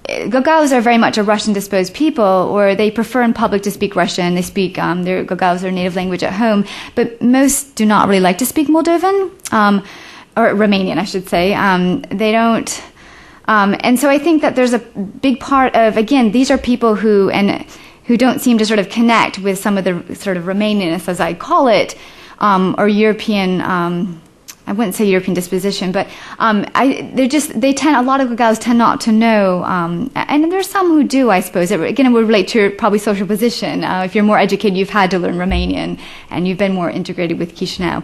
Gagauz are very much a Russian-disposed people, or they prefer in public to speak Russian. They speak their Gagauz, their native language at home. But most do not really like to speak Moldovan, or Romanian, I should say. They don't. And so I think that there's a big part of, again, these are people who don't seem to sort of connect with some of the sort of Romanianness, as I call it, or European, I wouldn't say European disposition, but a lot of Gagauz tend not to know, and there's some who do, I suppose. It would relate to your probably social position. If you're more educated, you've had to learn Romanian, and you've been more integrated with Chisinau.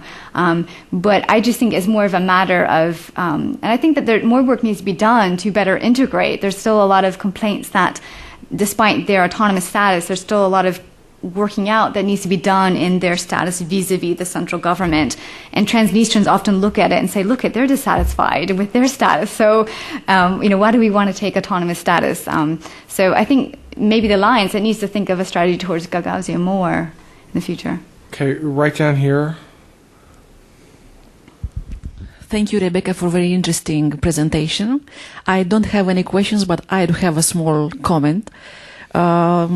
But I just think it's more of a matter of, and I think that more work needs to be done to better integrate. There's still a lot of complaints that, despite their autonomous status, there's still a lot of working out that needs to be done in their status vis-a-vis the central government. And Transnistrians often look at it and say, look, they're dissatisfied with their status. So, why do we want to take autonomous status? So I think maybe the alliance, it needs to think of a strategy towards Gagauzia more in the future. Okay, right down here. Thank you, Rebecca, for a very interesting presentation. I don't have any questions, but I do have a small comment. I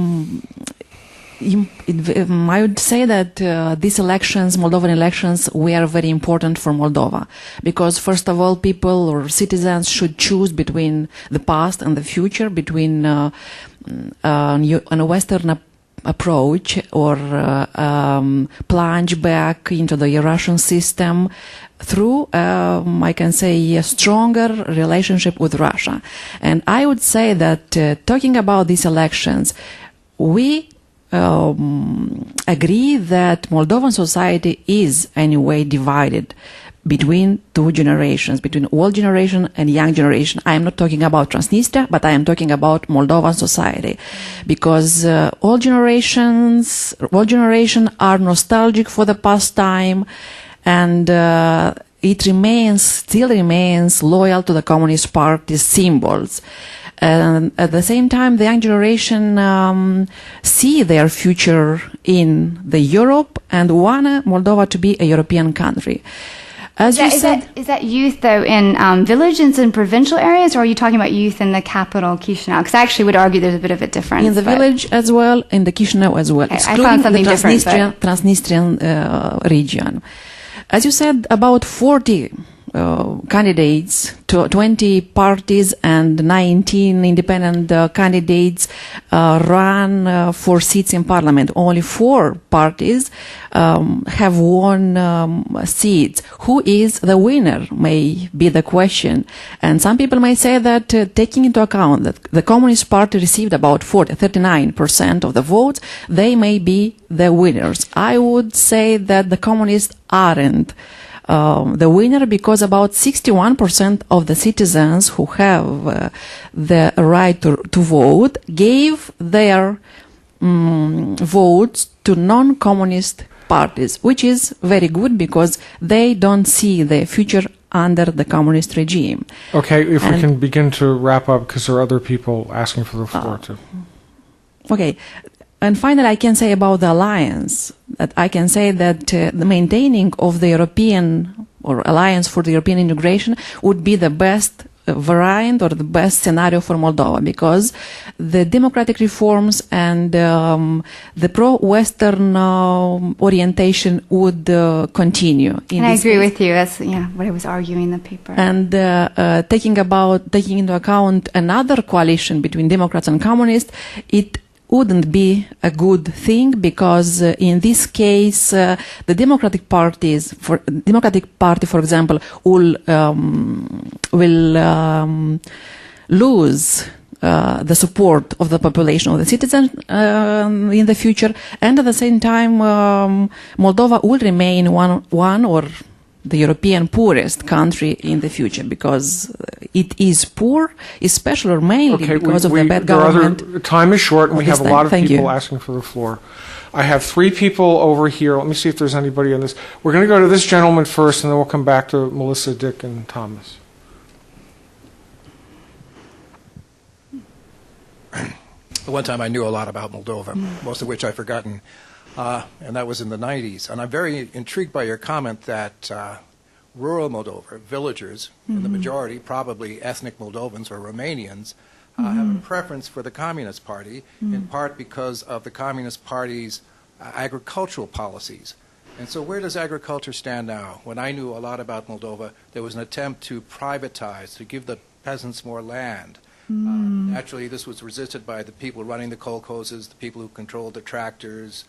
would say that these elections, Moldovan elections, were very important for Moldova because, first of all, people or citizens should choose between the past and the future, between a Western approach or plunge back into the Russian system through, I can say, a stronger relationship with Russia. And I would say that talking about these elections, we agree that Moldovan society is anyway divided between two generations, between old generation and young generation. I am not talking about Transnistria, but I am talking about Moldovan society, because all generation are nostalgic for the past time, and it still remains loyal to the Communist Party's symbols. And at the same time, the young generation see their future in the Europe and want Moldova to be a European country. As you said, is that youth, though, in villages and provincial areas, or are you talking about youth in the capital, Chisinau? Because I actually would argue there's a bit of a difference. In the village as well, in the Chisinau as well, okay, excluding the Transnistrian region. As you said, about 40 candidates, 20 parties and 19 independent candidates ran for seats in parliament. Only 4 parties have won seats. Who is the winner may be the question. And some people may say that taking into account that the Communist Party received about 39% of the votes, they may be the winners. I would say that the communists aren't the winner, because about 61% of the citizens who have the right to vote gave their votes to non-communist parties, which is very good because they don't see their future under the communist regime. Okay, if we can begin to wrap up, because there are other people asking for the floor too. Okay. And finally, I can say about the alliance that I can say that the maintaining of the European or alliance for the European integration would be the best variant or the best scenario for Moldova, because the democratic reforms and the pro-Western orientation would continue. And I agree with you. That's what I was arguing in the paper. And taking into account another coalition between Democrats and Communists, it wouldn't be a good thing, because in this case the Democratic Party, for example, will lose the support of the population, of the citizens in the future, and at the same time Moldova will remain one or the European poorest country in the future, because it is poor, especially or mainly because of the bad government. Time is short, and we have a lot of Thank people you. asking for the floor. I have 3 people over here. Let me see if there's anybody on this. We're going to go to this gentleman first, and then we'll come back to Melissa, Dick, and Thomas. One time I knew a lot about Moldova, most of which I've forgotten. And that was in the 90s. And I'm very intrigued by your comment that rural Moldova, villagers, in the majority, probably ethnic Moldovans or Romanians, have a preference for the Communist Party, in part because of the Communist Party's agricultural policies. And so where does agriculture stand now? When I knew a lot about Moldova, there was an attempt to privatize, to give the peasants more land. Naturally, this was resisted by the people running the kolkhozes, the people who controlled the tractors.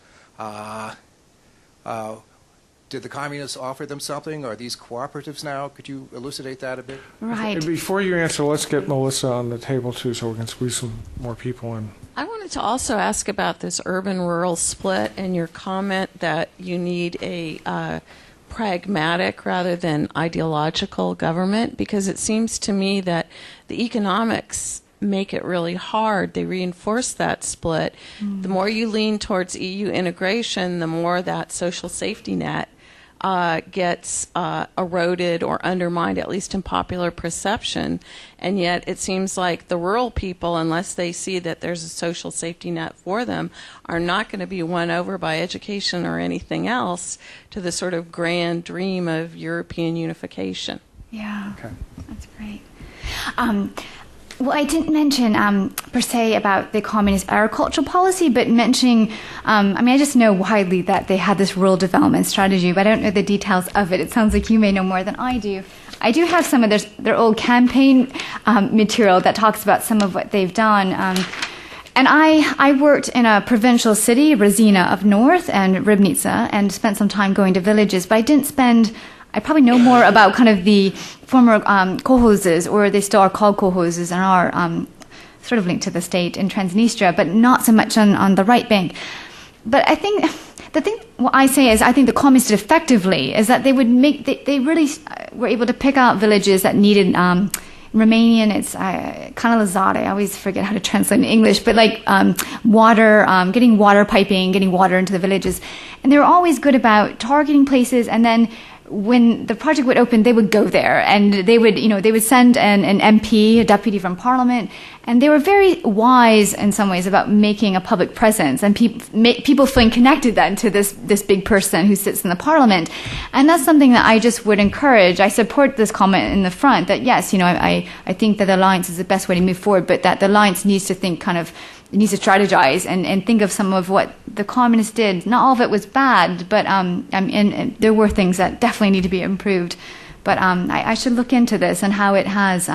Did the communists offer them something? Are these cooperatives now? Could you elucidate that a bit? Right. Before you answer, let's get Melissa on the table too, so we can squeeze some more people in. I wanted to also ask about this urban-rural split and your comment that you need a pragmatic rather than ideological government, because it seems to me that the economics make it really hard. They reinforce that split. The more you lean towards EU integration, the more that social safety net gets eroded or undermined, at least in popular perception. And yet it seems like the rural people, unless they see that there's a social safety net for them, are not going to be won over by education or anything else to the sort of grand dream of European unification. Yeah, Okay. that's great. Well, I didn't mention per se about the communist agricultural policy, but mentioning, I just know widely that they had this rural development strategy, but I don't know the details of it. It sounds like you may know more than I do. I do have some of their old campaign material that talks about some of what they've done. And I worked in a provincial city, Razina up north, and Ribnica, and spent some time going to villages, but I probably know more about kind of the former kolkhozes, or they still are called kolkhozes and are sort of linked to the state in Transnistria, but not so much on the right bank. But I think what I say is I think the communists did effectively is that they really were able to pick out villages that needed, in Romanian it's canalizare, I always forget how to translate in English, but like water, getting water piping, getting water into the villages. And they were always good about targeting places, and then when the project would open, they would go there, and they would send an MP, a deputy from Parliament, and they were very wise in some ways about making a public presence, and people feeling connected then to this big person who sits in the Parliament. And that's something that I just would encourage. I support this comment in the front that yes, I think that the alliance is the best way to move forward, but that the alliance needs to think needs to strategize and think of some of what the communists did. Not all of it was bad, but and there were things that definitely need to be improved. But I should look into this and how it has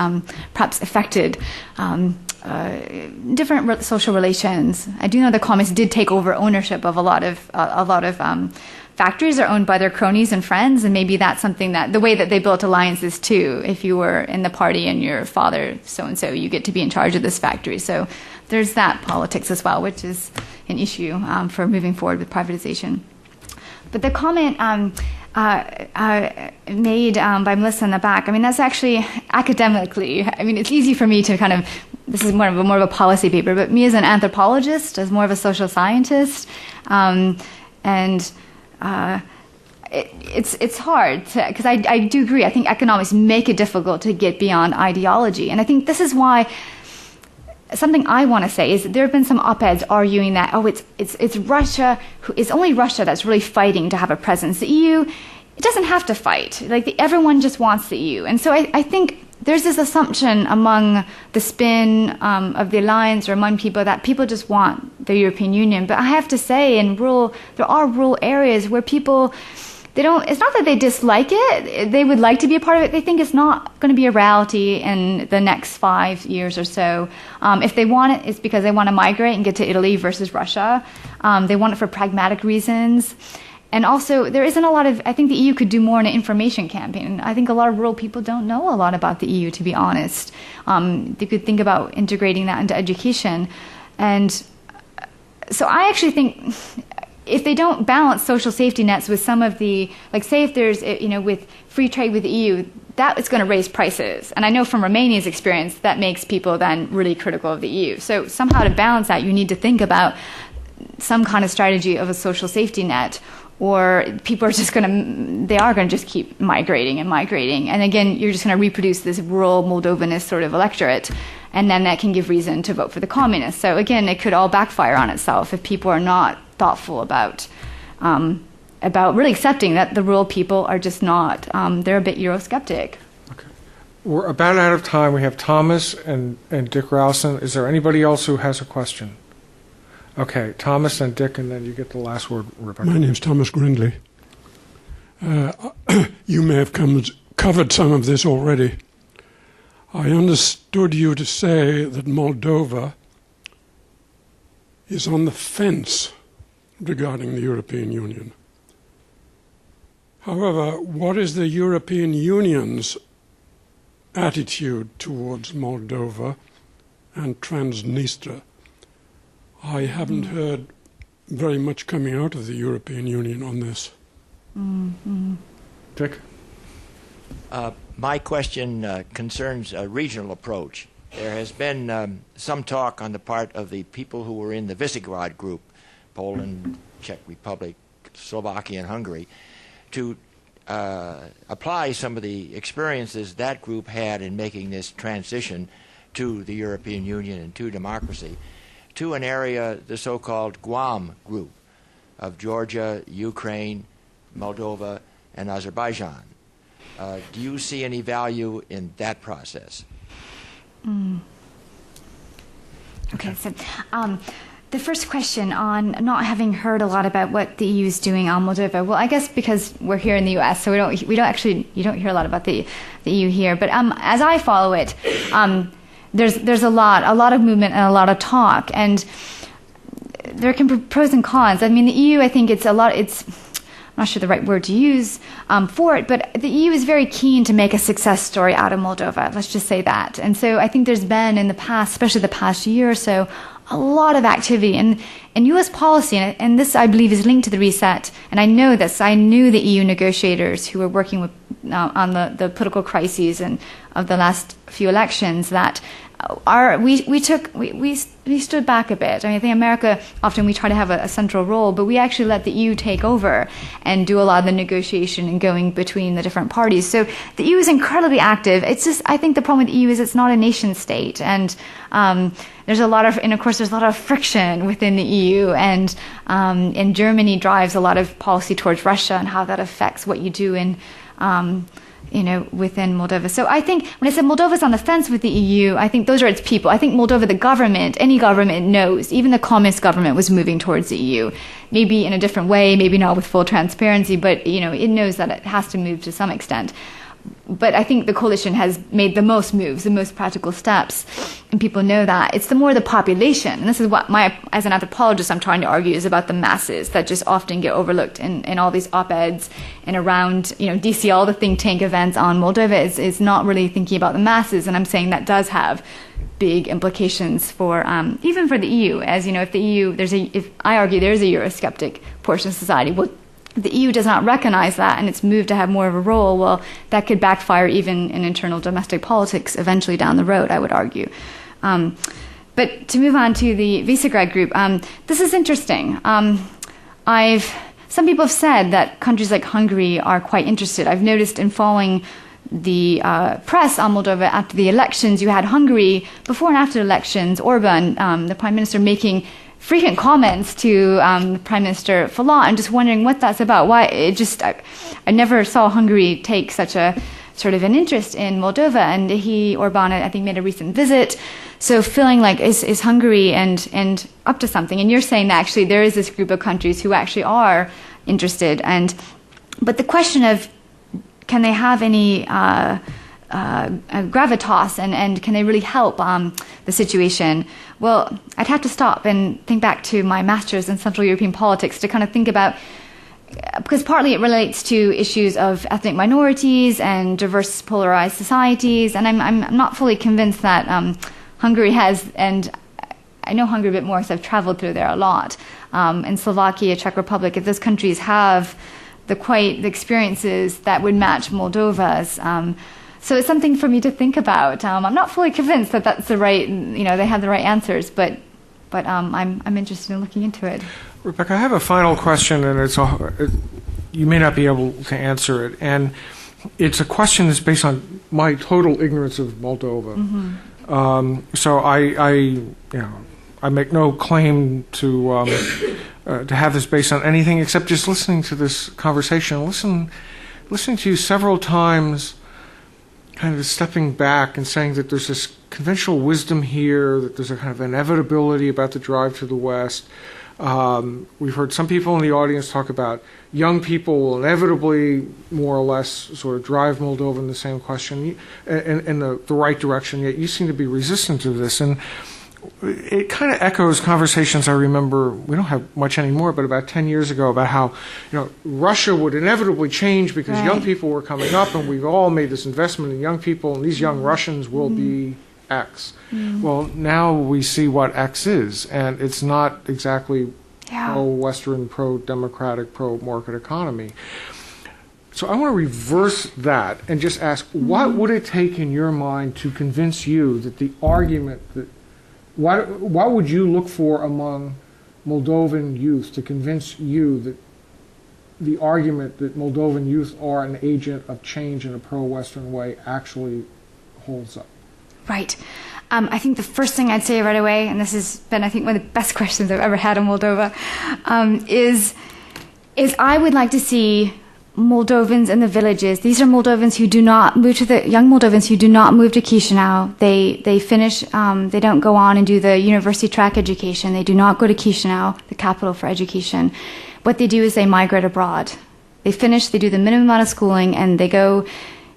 perhaps affected different social relations. I do know the communists did take over ownership of a lot of factories are owned by their cronies and friends, and maybe that's something that the way that they built alliances too. If you were in the party and your father so and so, you get to be in charge of this factory. So there's that politics as well, which is an issue for moving forward with privatization. But the comment made by Melissa in the back, that's actually academically, it's easy for me to this is more of a policy paper, but me as an anthropologist, as more of a social scientist, it's hard because I do agree. I think economics make it difficult to get beyond ideology, and I think this is why something I want to say is there have been some op-eds arguing that it's Russia it's only Russia that's really fighting to have a presence. The EU, it doesn't have to fight. Everyone just wants the EU, and so I think there's this assumption among the spin of the alliance or among people that people just want the European Union. But I have to say, there are rural areas where people, it's not that they dislike it, they would like to be a part of it, they think it's not going to be a reality in the next 5 years or so. If they want it, it's because they want to migrate and get to Italy versus Russia. They want it for pragmatic reasons. And also, there isn't a lot of, I think the EU could do more in an information campaign. I think a lot of rural people don't know a lot about the EU, to be honest. They could think about integrating that into education. And so I actually think if they don't balance social safety nets with some of the, say if there's, with free trade with the EU, that is going to raise prices. And I know from Romania's experience, that makes people then really critical of the EU. So somehow to balance that, you need to think about some kind of strategy of a social safety net, or people are just going to just keep migrating. And again, you're just going to reproduce this rural Moldovanist sort of electorate, and then that can give reason to vote for the communists. So again, it could all backfire on itself if people are not thoughtful about really accepting that the rural people are just not, they're a bit Eurosceptic. Okay. We're about out of time. We have Thomas and Dick Rowson. Is there anybody else who has a question? Okay, Thomas and Dick, and then you get the last word, Rebecca. My name's Thomas Grindley. You may have covered some of this already. I understood you to say that Moldova is on the fence regarding the European Union. However, what is the European Union's attitude towards Moldova and Transnistria? I haven't heard very much coming out of the European Union on this. Mm-hmm. Dick? My question concerns a regional approach. there has been some talk on the part of the people who were in the Visegrad group, Poland, Czech Republic, Slovakia, and Hungary, to apply some of the experiences that group had in making this transition to the European Union and to democracy, to an area, the so-called Guam group of Georgia, Ukraine, Moldova, and Azerbaijan. Do you see any value in that process? Okay, so the first question on not having heard a lot about what the EU is doing on Moldova. Well, I guess because we're here in the U.S., so you don't hear a lot about the EU here. But as I follow it, there's a lot of movement and a lot of talk, and there can be pros and cons. I mean, the EU, I think I'm not sure the right word to use for it, but the EU is very keen to make a success story out of Moldova. Let's just say that. And so I think there's been in the past, especially the past year or so, a lot of activity in U.S. policy, and this, I believe, is linked to the reset. And I know this. I knew the EU negotiators who were working with on the political crises and of the last few elections that we stood back a bit. I mean, I think America, often we try to have a central role, but we actually let the EU take over and do a lot of the negotiation and going between the different parties. So the EU is incredibly active. It's just, I think the problem with the EU is it's not a nation state, and there's a lot of friction within the EU, and Germany drives a lot of policy towards Russia and how that affects what you do in within Moldova. So I think when I said Moldova's on the fence with the EU, I think those are its people. I think Moldova, the government, any government knows, even the communist government was moving towards the EU. Maybe in a different way, maybe not with full transparency, but it knows that it has to move to some extent. But I think the coalition has made the most moves, the most practical steps, and people know that. It's the more the population, and this is what as an anthropologist, I'm trying to argue, is about the masses that just often get overlooked in all these op-eds and around, DC, all the think tank events on Moldova is not really thinking about the masses, and I'm saying that does have big implications for even for the EU. As if the EU, if I argue there is a Eurosceptic portion of society, well, the EU does not recognize that, and it's moved to have more of a role. Well, that could backfire even in internal domestic politics eventually down the road, I would argue. But to move on to the Visegrad group, this is interesting. Some people have said that countries like Hungary are quite interested. I've noticed in following the press on Moldova after the elections, you had Hungary, before and after elections, Orban, the prime minister, making frequent comments to Prime Minister Filat. I'm just wondering what that's about. Why I never saw Hungary take such a sort of an interest in Moldova, and Orban, I think, made a recent visit. So feeling like is Hungary and up to something. And you're saying that actually there is this group of countries who actually are interested. But the question of can they have any gravitas and can they really help the situation? Well, I'd have to stop and think back to my master's in Central European politics to kind of think about, because partly it relates to issues of ethnic minorities and diverse polarized societies, and I'm not fully convinced that Hungary has, and I know Hungary a bit more because I've traveled through there a lot, and Slovakia, Czech Republic, if those countries have the experiences that would match Moldova's. So it's something for me to think about. I'm not fully convinced that that's the right, they have the right answers, but I'm interested in looking into it. Rebecca, I have a final question, and you may not be able to answer it, and it's a question that's based on my total ignorance of Moldova. Mm-hmm. So I make no claim to have this based on anything except just listening to this conversation, listening to you several times, kind of stepping back and saying that there's this conventional wisdom here, that there's a kind of inevitability about the drive to the West. We've heard some people in the audience talk about young people will inevitably, more or less, sort of drive Moldova in the same question, in the right direction, yet you seem to be resistant to this. And it kind of echoes conversations I remember, we don't have much anymore, but about 10 years ago, about how Russia would inevitably change because young people were coming up, and we've all made this investment in young people, and these young Russians will be X. Well, now we see what X is, and it's not exactly pro-Western, pro-democratic, pro-market economy. So I want to reverse that and just ask, what would it take in your mind to convince you that the argument that, what would you look for among Moldovan youth to convince you that the argument that Moldovan youth are an agent of change in a pro-Western way actually holds up? Right. I think the first thing I'd say right away, and this has been, I think, one of the best questions I've ever had in Moldova, is I would like to see Moldovans in the villages. These are Moldovans who do not move to the young Moldovans who do not move to Chisinau. They finish. They don't go on and do the university track education. They do not go to Chisinau, the capital for education. What they do is they migrate abroad. They finish. They do the minimum amount of schooling, and they go.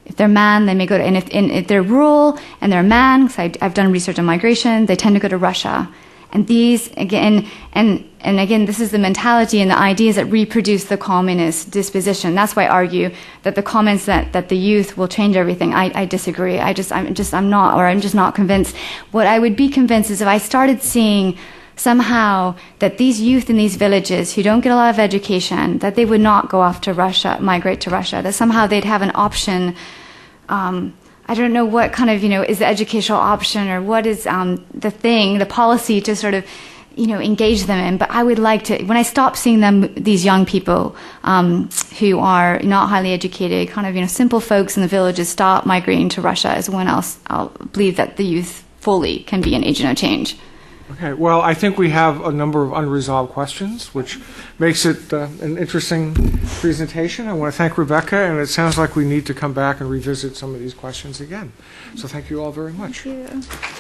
If they're man, they may go to. And if they're rural and they're man, because I've done research on migration, they tend to go to Russia. And these, again, and again, this is the mentality and the ideas that reproduce the communist disposition. That's why I argue that the comments that the youth will change everything, I disagree. I'm just not convinced. What I would be convinced is if I started seeing somehow that these youth in these villages who don't get a lot of education, that they would not go off to Russia, migrate to Russia, that somehow they'd have an option. I don't know what kind of, is the educational option or what is the policy to sort of, engage them in. But I would like to, when I stop seeing these young people who are not highly educated, kind of, simple folks in the villages stop migrating to Russia, is when I'll believe that the youth fully can be an agent of change. Okay, well, I think we have a number of unresolved questions, which makes it an interesting presentation. I want to thank Rebecca, and it sounds like we need to come back and revisit some of these questions again. So thank you all very much. Thank you.